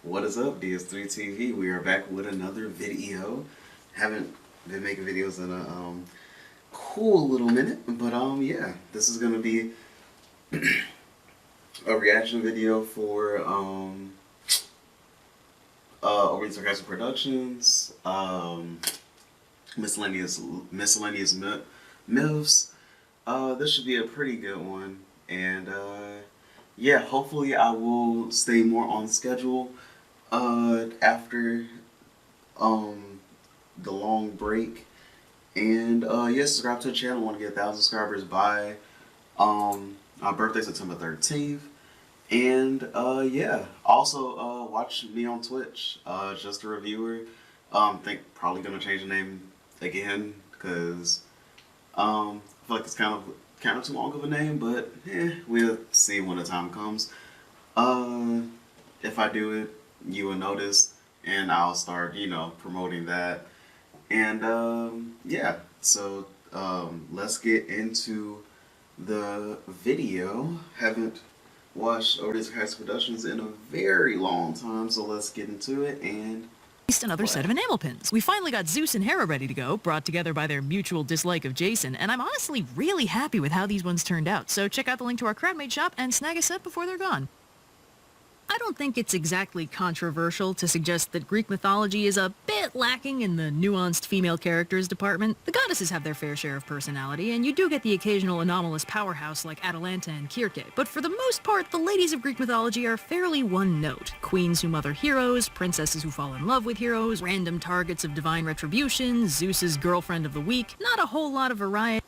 What is up, DS3 TV? We are back with another video. Haven't been making videos in a cool little minute, but yeah, this is gonna be a reaction video for Overly Sarcastic Productions, miscellaneous myths. This should be a pretty good one, and yeah, hopefully I will stay more on schedule after the long break. And yeah, subscribe to the channel. I want to get 1,000 subscribers by my birthday, September 13th. And yeah, also watch me on Twitch, just a reviewer. Think probably gonna change the name again because I feel like it's kind of too long of a name, but we'll see when the time comes. If I do it, you will notice, and I'll start, promoting that. And yeah, so let's get into the video. Haven't watched Overly Sarcastic Productions in a very long time, so let's get into it. And another set of enamel pins. We finally got Zeus and Hera ready to go, brought together by their mutual dislike of Jason, and I'm honestly really happy with how these ones turned out, so check out the link to our crowdmade shop and snag a set before they're gone. I don't think it's exactly controversial to suggest that Greek mythology is a bit lacking in the nuanced female characters department. The goddesses have their fair share of personality, and you do get the occasional anomalous powerhouse like Atalanta and Kirke. But for the most part, the ladies of Greek mythology are fairly one-note. Queens who mother heroes, princesses who fall in love with heroes, random targets of divine retribution, Zeus's girlfriend of the week. Not a whole lot of variety.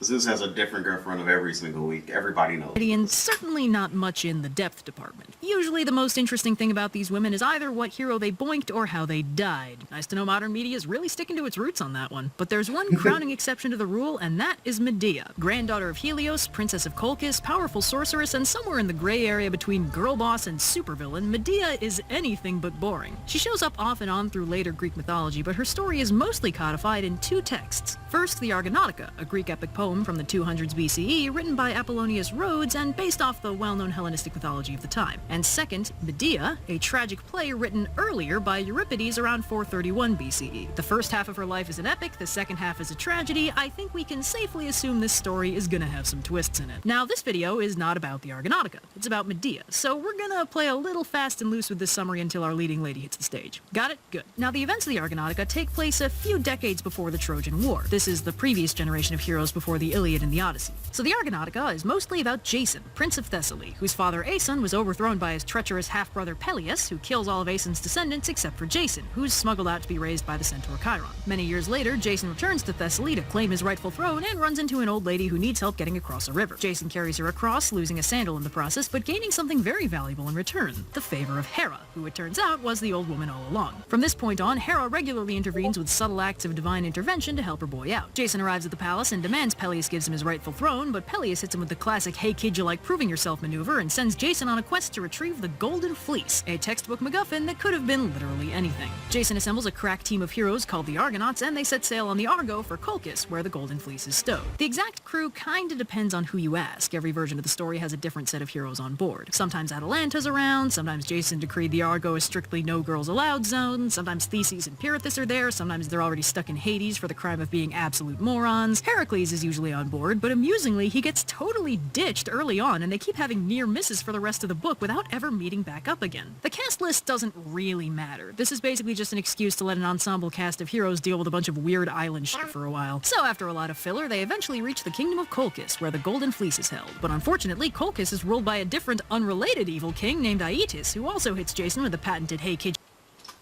Zeus has a different girlfriend of every single week. Everybody knows. And certainly not much in the depth department. Usually the most interesting thing about these women is either what hero they boinked or how they died. Nice to know modern media is really sticking to its roots on that one. But there's one crowning exception to the rule, and that is Medea. Granddaughter of Helios, princess of Colchis, powerful sorceress, and somewhere in the gray area between girl boss and supervillain, Medea is anything but boring. She shows up off and on through later Greek mythology, but her story is mostly codified in two texts. First, the Argonautica, a Greek epic poem from the 200s BCE, written by Apollonius Rhodes and based off the well-known Hellenistic mythology of the time. And second, Medea, a tragic play written earlier by Euripides around 431 BCE. The first half of her life is an epic, the second half is a tragedy. I think we can safely assume this story is gonna have some twists in it. Now, this video is not about the Argonautica, it's about Medea, so we're gonna play a little fast and loose with this summary until our leading lady hits the stage. Got it? Good. Now, the events of the Argonautica take place a few decades before the Trojan War. This is the previous generation of heroes before the Iliad and the Odyssey. So the Argonautica is mostly about Jason, Prince of Thessaly, whose father Aeson was overthrown by his treacherous half-brother Peleus, who kills all of Aeson's descendants except for Jason, who's smuggled out to be raised by the centaur Chiron. Many years later, Jason returns to Thessaly to claim his rightful throne and runs into an old lady who needs help getting across a river. Jason carries her across, losing a sandal in the process, but gaining something very valuable in return, the favor of Hera, who it turns out was the old woman all along. From this point on, Hera regularly intervenes with subtle acts of divine intervention to help her boy out. Jason arrives at the palace and demands Peleus gives him his rightful throne, but Peleus hits him with the classic "hey kid, you like proving yourself" maneuver and sends Jason on a quest to retrieve the Golden Fleece, a textbook MacGuffin that could have been literally anything. Jason assembles a crack team of heroes called the Argonauts, and they set sail on the Argo for Colchis, where the Golden Fleece is stowed. The exact crew kinda depends on who you ask. Every version of the story has a different set of heroes on board. Sometimes Atalanta's around, sometimes Jason decreed the Argo a strictly no girls allowed zone, sometimes Theseus and Pirithous are there, sometimes they're already stuck in Hades for the crime of being absolute morons. Heracles is usually on board, but amusingly, he gets totally ditched early on, and they keep having near misses for the rest of the book without ever meeting back up again. The cast list doesn't really matter. This is basically just an excuse to let an ensemble cast of heroes deal with a bunch of weird island shit for a while. So after a lot of filler, they eventually reach the kingdom of Colchis, where the Golden Fleece is held. But unfortunately, Colchis is ruled by a different, unrelated evil king named Aeetes, who also hits Jason with a patented "hey kid,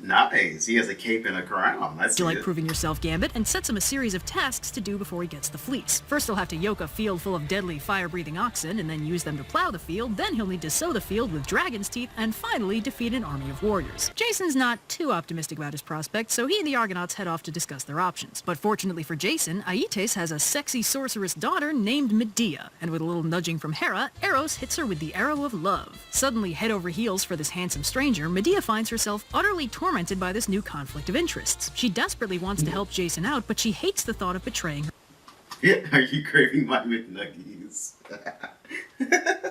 nice. He has a cape and a crown. That's you like good. proving yourself" gambit, and sets him a series of tasks to do before he gets the fleece. First, he'll have to yoke a field full of deadly fire-breathing oxen, and then use them to plow the field. Then he'll need to sow the field with dragon's teeth, and finally defeat an army of warriors. Jason's not too optimistic about his prospects, so he and the Argonauts head off to discuss their options. But fortunately for Jason, Aeetes has a sexy sorceress daughter named Medea, and with a little nudging from Hera, Eros hits her with the arrow of love. Suddenly head over heels for this handsome stranger, Medea finds herself utterly tormented by this new conflict of interests. She desperately wants to help Jason out, but she hates the thought of betraying her. Are you craving my McNuggies?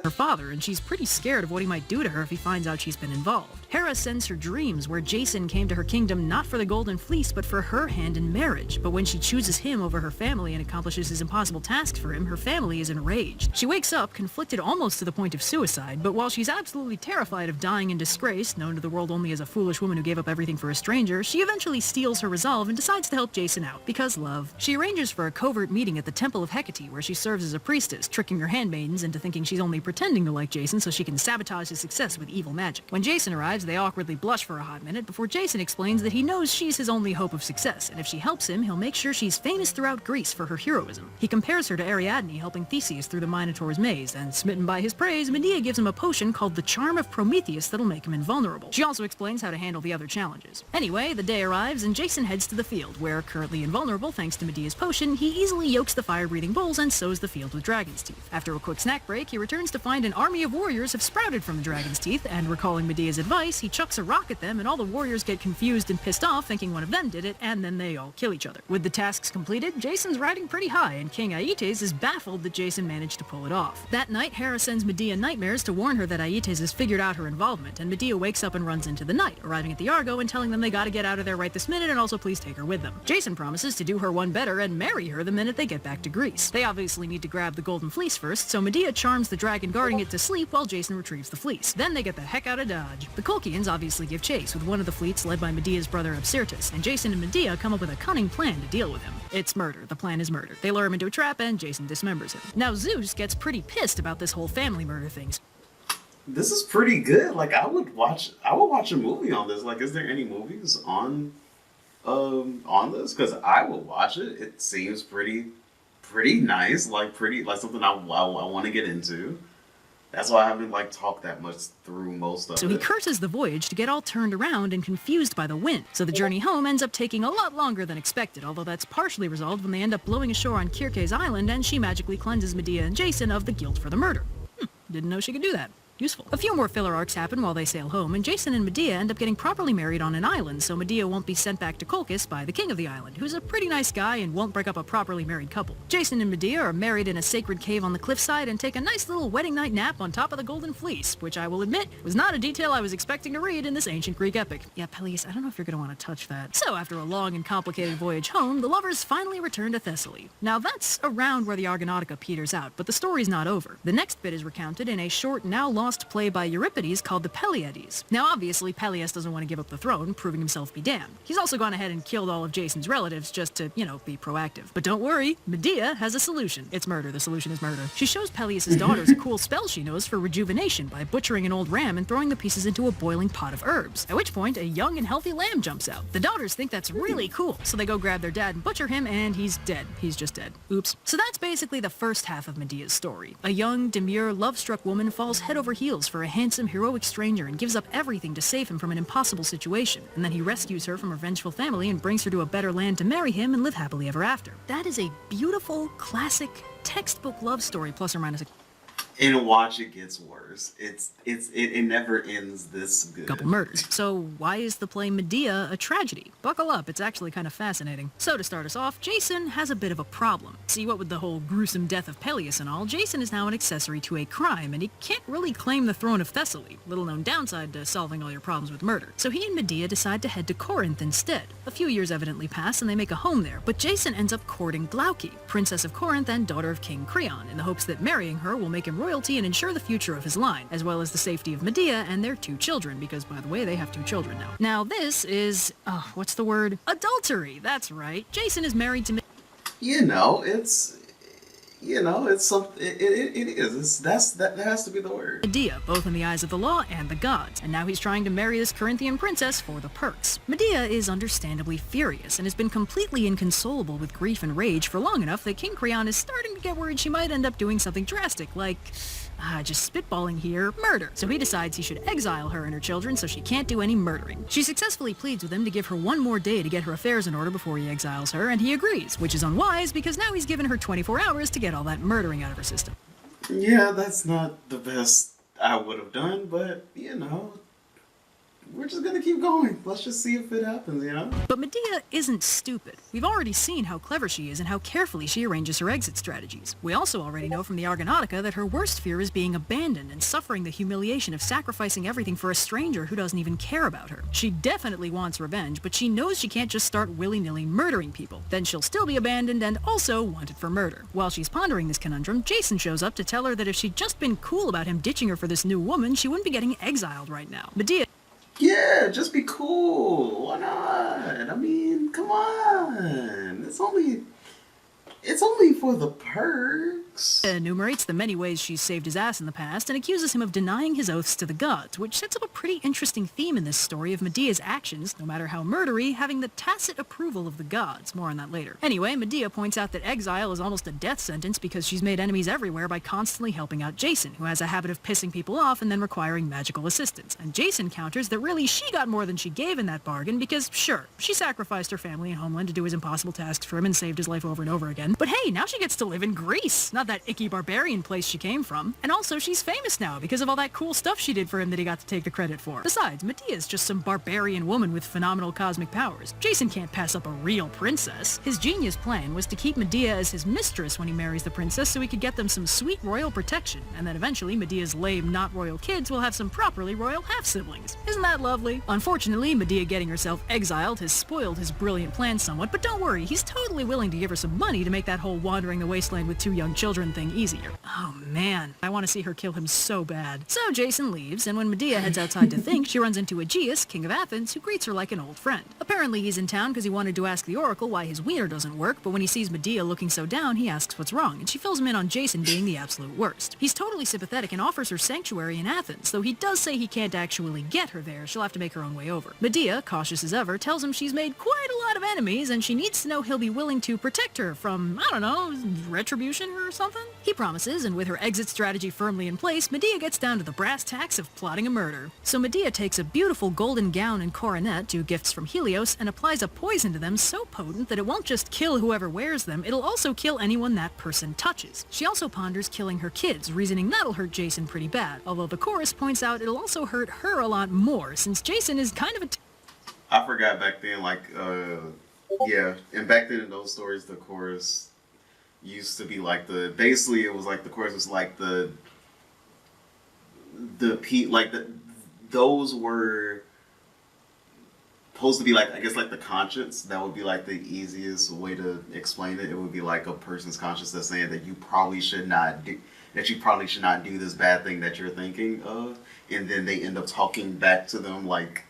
her father, and she's pretty scared of what he might do to her if he finds out she's been involved. Hera sends her dreams where Jason came to her kingdom not for the Golden Fleece but for her hand in marriage, but when she chooses him over her family and accomplishes his impossible tasks for him, her family is enraged. She wakes up, conflicted almost to the point of suicide, but while she's absolutely terrified of dying in disgrace, known to the world only as a foolish woman who gave up everything for a stranger, she eventually steals her resolve and decides to help Jason out, because love. She arranges for a covert meeting at the Temple of Hecate, where she serves as a priestess, tricking her handmaidens into thinking she's only pretending to like Jason so she can sabotage his success with evil magic. When Jason arrives, they awkwardly blush for a hot minute before Jason explains that he knows she's his only hope of success, and if she helps him, he'll make sure she's famous throughout Greece for her heroism. He compares her to Ariadne helping Theseus through the Minotaur's maze, and smitten by his praise, Medea gives him a potion called the Charm of Prometheus that'll make him invulnerable. She also explains how to handle the other challenges. Anyway, the day arrives, and Jason heads to the field, where, currently invulnerable thanks to Medea's potion, he easily yokes the fire-breathing bulls and sows the field with dragon's teeth. After a quick snack break, he returns to find an army of warriors have sprouted from the dragon's teeth, and recalling Medea's advice, he chucks a rock at them, and all the warriors get confused and pissed off, thinking one of them did it, and then they all kill each other. With the tasks completed, Jason's riding pretty high, and King Aietes is baffled that Jason managed to pull it off. That night, Hera sends Medea nightmares to warn her that Aietes has figured out her involvement, and Medea wakes up and runs into the knight, arriving at the Argo and telling them they gotta get out of there right this minute and also please take her with them. Jason promises to do her one better and marry her the minute they get back to Greece. They obviously need to grab the Golden Fleece first, so Medea charms the dragon guarding it to sleep while Jason retrieves the fleece. Then they get the heck out of Dodge. The Colchians obviously give chase, with one of the fleets led by Medea's brother Absyrtus, and Jason and Medea come up with a cunning plan to deal with him. It's murder. The plan is murder. They lure him into a trap and Jason dismembers him. Now Zeus gets pretty pissed about this whole family murder thing. This is pretty good. Like I would watch a movie on this. Like, is there any movies on this? Because I will watch it. It seems pretty nice. Like something I want to get into. That's why I haven't talked that much through most of it. So he curses the voyage to get all turned around and confused by the wind. So the journey home ends up taking a lot longer than expected, although that's partially resolved when they end up blowing ashore on Kirke's island and she magically cleanses Medea and Jason of the guilt for the murder. Didn't know she could do that. Useful. A few more filler arcs happen while they sail home, and Jason and Medea end up getting properly married on an island, so Medea won't be sent back to Colchis by the king of the island, who's a pretty nice guy and won't break up a properly married couple. Jason and Medea are married in a sacred cave on the cliffside and take a nice little wedding night nap on top of the Golden Fleece, which I will admit was not a detail I was expecting to read in this ancient Greek epic. Yeah, Peleus, I don't know if you're going to want to touch that. So after a long and complicated voyage home, the lovers finally return to Thessaly. Now that's around where the Argonautica peters out, but the story's not over. The next bit is recounted in a short, now lost play by Euripides called the Pleiades. Now obviously Peleus doesn't want to give up the throne, proving himself be damned. He's also gone ahead and killed all of Jason's relatives just to, be proactive. But don't worry, Medea has a solution. It's murder. The solution is murder. She shows Peleus' daughters a cool spell she knows for rejuvenation by butchering an old ram and throwing the pieces into a boiling pot of herbs, at which point a young and healthy lamb jumps out. The daughters think that's really cool, so they go grab their dad and butcher him, and he's dead. He's just dead. Oops. So that's basically the first half of Medea's story. A young, demure, love-struck woman falls head over heels for a handsome, heroic stranger and gives up everything to save him from an impossible situation, and then he rescues her from her vengeful family and brings her to a better land to marry him and live happily ever after. That is a beautiful, classic, textbook love story, plus or minus a And watch it gets worse. It never ends this good. couple murders. So why is the play Medea a tragedy? Buckle up, it's actually kind of fascinating. So to start us off, Jason has a bit of a problem. See, what with the whole gruesome death of Peleus and all, Jason is now an accessory to a crime, and he can't really claim the throne of Thessaly, little known downside to solving all your problems with murder. So he and Medea decide to head to Corinth instead. A few years evidently pass and they make a home there, but Jason ends up courting Glauce, princess of Corinth and daughter of King Creon, in the hopes that marrying her will make him royalty and ensure the future of his line, as well as the safety of Medea and their 2 children, because by the way, they have 2 children now. Now this is, what's the word? Adultery, that's right. Jason is married to It's something. It is. That has to be the word. Medea, both in the eyes of the law and the gods, and now he's trying to marry this Corinthian princess for the perks. Medea is understandably furious and has been completely inconsolable with grief and rage for long enough that King Creon is starting to get worried she might end up doing something drastic, like, just spitballing here, murder. So he decides he should exile her and her children so she can't do any murdering. She successfully pleads with him to give her one more day to get her affairs in order before he exiles her, and he agrees, which is unwise because now he's given her 24 hours to get all that murdering out of her system. Yeah, that's not the best I would have done, but, we're just gonna keep going. Let's just see if it happens, you know? But Medea isn't stupid. We've already seen how clever she is and how carefully she arranges her exit strategies. We also already know from the Argonautica that her worst fear is being abandoned and suffering the humiliation of sacrificing everything for a stranger who doesn't even care about her. She definitely wants revenge, but she knows she can't just start willy-nilly murdering people. Then she'll still be abandoned and also wanted for murder. While she's pondering this conundrum, Jason shows up to tell her that if she'd just been cool about him ditching her for this new woman, she wouldn't be getting exiled right now. Medea... Yeah, just be cool. Why not? I mean, come on. It's only for the perks. Enumerates the many ways she's saved his ass in the past and accuses him of denying his oaths to the gods, which sets up a pretty interesting theme in this story of Medea's actions, no matter how murdery, having the tacit approval of the gods. More on that later. Anyway, Medea points out that exile is almost a death sentence because she's made enemies everywhere by constantly helping out Jason, who has a habit of pissing people off and then requiring magical assistance. And Jason counters that really she got more than she gave in that bargain because, sure, she sacrificed her family and homeland to do his impossible tasks for him and saved his life over and over again. But hey, now she gets to live in Greece, not that icky barbarian place she came from. And also, she's famous now because of all that cool stuff she did for him that he got to take the credit for. Besides, Medea's just some barbarian woman with phenomenal cosmic powers. Jason can't pass up a real princess. His genius plan was to keep Medea as his mistress when he marries the princess so he could get them some sweet royal protection, and then eventually Medea's lame, not royal kids will have some properly royal half-siblings. Isn't that lovely? Unfortunately, Medea getting herself exiled has spoiled his brilliant plan somewhat, but don't worry, he's totally willing to give her some money to make that whole wandering the wasteland with 2 young children thing easier. Oh man, I want to see her kill him so bad. So Jason leaves, and when Medea heads outside to think, she runs into Aegeus, king of Athens, who greets her like an old friend. Apparently he's in town because he wanted to ask the oracle why his wiener doesn't work, but when he sees Medea looking so down, he asks what's wrong, and she fills him in on Jason being the absolute worst. He's totally sympathetic and offers her sanctuary in Athens, though he does say he can't actually get her there, she'll have to make her own way over. Medea, cautious as ever, tells him she's made quite a lot of enemies, and she needs to know he'll be willing to protect her from, I don't know, retribution or something? He promises, and with her exit strategy firmly in place, Medea gets down to the brass tacks of plotting a murder. So Medea takes a beautiful golden gown and coronet, 2 gifts from Helios, and applies a poison to them so potent that it won't just kill whoever wears them, it'll also kill anyone that person touches. She also ponders killing her kids, reasoning that'll hurt Jason pretty bad, although the chorus points out it'll also hurt her a lot more, since Jason is kind of a I forgot back then, yeah, and back then in those stories, the chorus used to be like basically it was like the chorus was like those were supposed to be like, I guess, like the conscience. That would be like the easiest way to explain it. It would be like a person's conscience that's saying that you probably should not do this bad thing that you're thinking of, and then they end up talking back to them like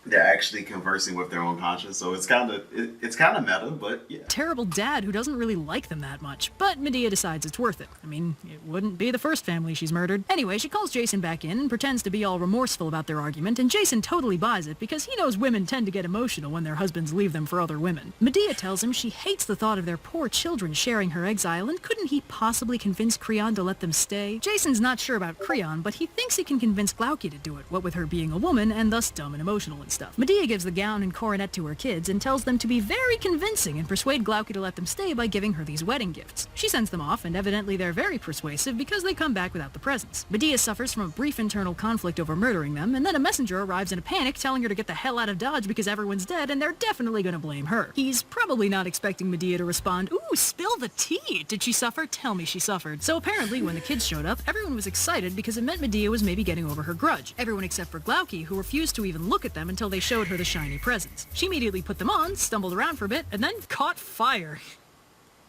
they're actually conversing with their own conscience. So it's kind of meta, but yeah. Terrible dad who doesn't really like them that much, but Medea decides it's worth it. I mean, it wouldn't be the first family she's murdered. Anyway, she calls Jason back in and pretends to be all remorseful about their argument, and Jason totally buys it because he knows women tend to get emotional when their husbands leave them for other women. Medea tells him she hates the thought of their poor children sharing her exile, and couldn't he possibly convince Creon to let them stay? Jason's not sure about Creon, but he thinks he can convince Glauce to do it, what with her being a woman and thus dumb and emotional and stuff. Medea gives the gown and coronet to her kids and tells them to be very convincing and persuade Glauce to let them stay by giving her these wedding gifts. She sends them off, and evidently they're very persuasive because they come back without the presents. Medea suffers from a brief internal conflict over murdering them, and then a messenger arrives in a panic telling her to get the hell out of Dodge because everyone's dead and they're definitely gonna blame her. He's probably not expecting Medea to respond, "Ooh, spill the tea! Did she suffer? Tell me she suffered." So apparently when the kids showed up, everyone was excited because it meant Medea was maybe getting over her grudge. Everyone except for Glauce, who refused to even look at them until they showed her the shiny presents. She immediately put them on, stumbled around for a bit, and then caught fire.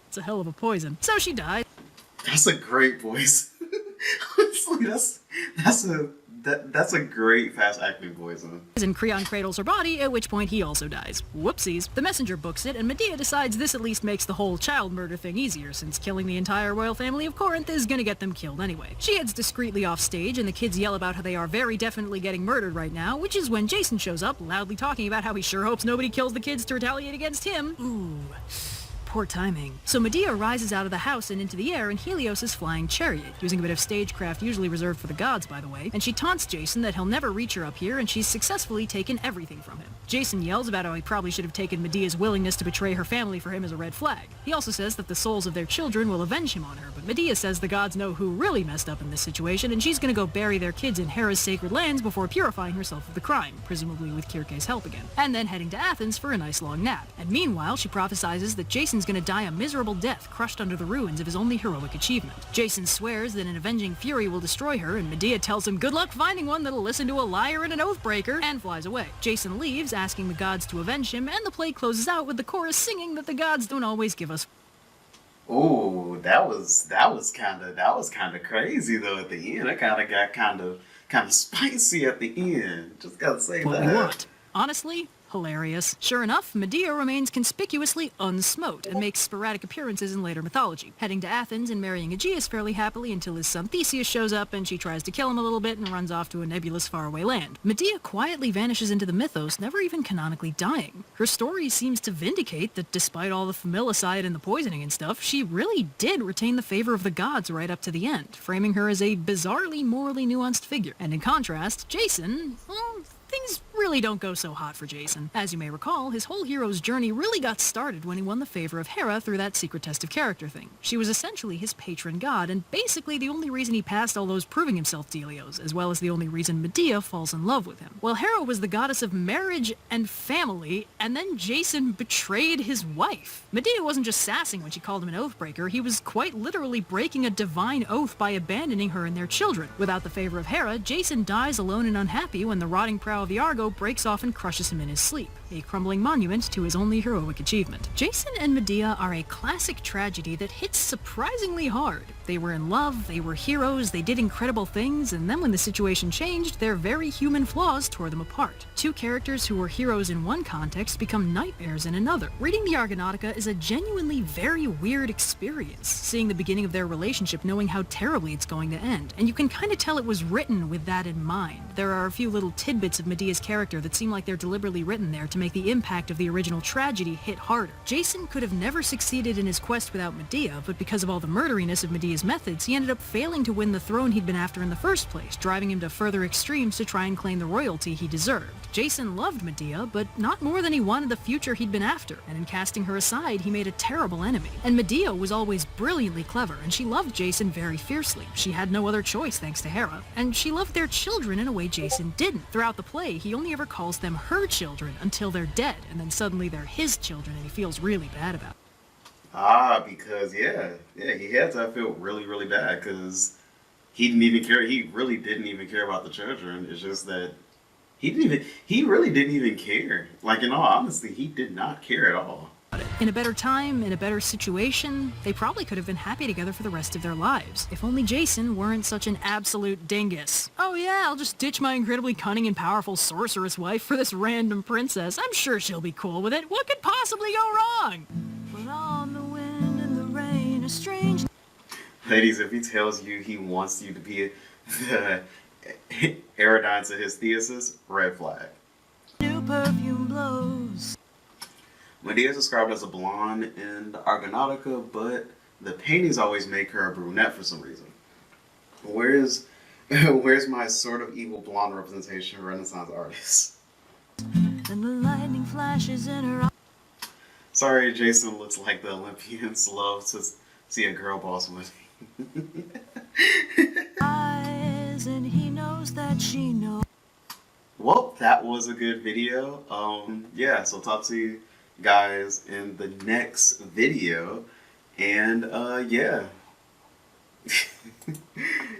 It's a hell of a poison. So she died. That's a great voice. Honestly, that's a great fast-acting poison. And Creon cradles her body, at which point he also dies. Whoopsies. The messenger books it, and Medea decides this at least makes the whole child murder thing easier, since killing the entire royal family of Corinth is gonna get them killed anyway. She heads discreetly off stage, and the kids yell about how they are very definitely getting murdered right now, which is when Jason shows up, loudly talking about how he sure hopes nobody kills the kids to retaliate against him. Ooh. poor timing. So Medea rises out of the house and into the air in Helios' flying chariot, using a bit of stagecraft usually reserved for the gods, by the way, and she taunts Jason that he'll never reach her up here and she's successfully taken everything from him. Jason yells about how he probably should have taken Medea's willingness to betray her family for him as a red flag. He also says that the souls of their children will avenge him on her, but Medea says the gods know who really messed up in this situation and she's gonna go bury their kids in Hera's sacred lands before purifying herself of the crime, presumably with Kirke's help again, and then heading to Athens for a nice long nap. And meanwhile, she prophesizes that Jason's gonna die a miserable death crushed under the ruins of his only heroic achievement. Jason swears that an avenging fury will destroy her, and Medea tells him good luck finding one that'll listen to a liar and an oath-breaker, and flies away. Jason leaves, asking the gods to avenge him, and the play closes out with the chorus singing that the gods don't always give us. Oh, that was kind of crazy though at the end. It kind of got kind of spicy at the end. Just gotta say What that. we want. Honestly, hilarious. Sure enough, Medea remains conspicuously unsmote and makes sporadic appearances in later mythology, heading to Athens and marrying Aegeus fairly happily until his son Theseus shows up and she tries to kill him a little bit and runs off to a nebulous faraway land. Medea quietly vanishes into the mythos, never even canonically dying. Her story seems to vindicate that despite all the familicide and the poisoning and stuff, she really did retain the favor of the gods right up to the end, framing her as a bizarrely morally nuanced figure. And in contrast, Jason, well, things really don't go so hot for Jason. As you may recall, his whole hero's journey really got started when he won the favor of Hera through that secret test of character thing. She was essentially his patron god, and basically the only reason he passed all those proving himself dealios, as well as the only reason Medea falls in love with him. Well, Hera was the goddess of marriage and family, and then Jason betrayed his wife. Medea wasn't just sassing when she called him an oathbreaker, he was quite literally breaking a divine oath by abandoning her and their children. Without the favor of Hera, Jason dies alone and unhappy when the rotting prow of the Argo breaks off and crushes him in his sleep, a crumbling monument to his only heroic achievement. Jason and Medea are a classic tragedy that hits surprisingly hard. They were in love, they were heroes, they did incredible things, and then when the situation changed, their very human flaws tore them apart. Two characters who were heroes in one context become nightmares in another. Reading the Argonautica is a genuinely very weird experience, seeing the beginning of their relationship knowing how terribly it's going to end, and you can kind of tell it was written with that in mind. There are a few little tidbits of Medea's character that seem like they're deliberately written there to make the impact of the original tragedy hit harder. Jason could have never succeeded in his quest without Medea, but because of all the murderiness of Medea's methods, he ended up failing to win the throne he'd been after in the first place, driving him to further extremes to try and claim the royalty he deserved. Jason loved Medea, but not more than he wanted the future he'd been after, and in casting her aside, he made a terrible enemy. And Medea was always brilliantly clever, and she loved Jason very fiercely. She had no other choice thanks to Hera, and she loved their children in a way Jason didn't. Throughout the play, he only ever calls them her children until they're dead, and then suddenly they're his children, and he feels really bad about it. Because he had to feel really bad because he didn't even care. He really didn't even care about the children. It's just that he really didn't even care. Like, in all honesty, he did not care at all. In a better time, in a better situation, they probably could have been happy together for the rest of their lives, if only Jason weren't such an absolute dingus. Oh yeah, I'll just ditch my incredibly cunning and powerful sorceress wife for this random princess. I'm sure she'll be cool with it. What could possibly go wrong? But on the wind and the rain, a strange... Ladies, if he tells you he wants you to be the Aerodine to his Theseus, red flag. New perfume blows. Medea is described as a blonde in the Argonautica, but the paintings always make her a brunette for some reason. Where's my sort of evil blonde representation Renaissance artist? And the lightning flashes in her eyes. Sorry, Jason looks like the Olympians love to see a girl boss winning. And he knows that she knows. Well, that was a good video. Yeah, so talk to you guys in the next video. And yeah.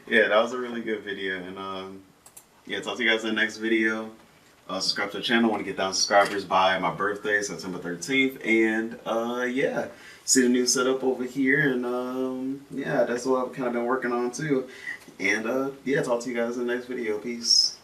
Yeah, that was a really good video. And yeah, talk to you guys in the next video. Subscribe to the channel. I want to get 1,000 subscribers by my birthday, September 13th. And yeah, see the new setup over here. And yeah, that's what I've kind of been working on too. And yeah, talk to you guys in the next video. Peace.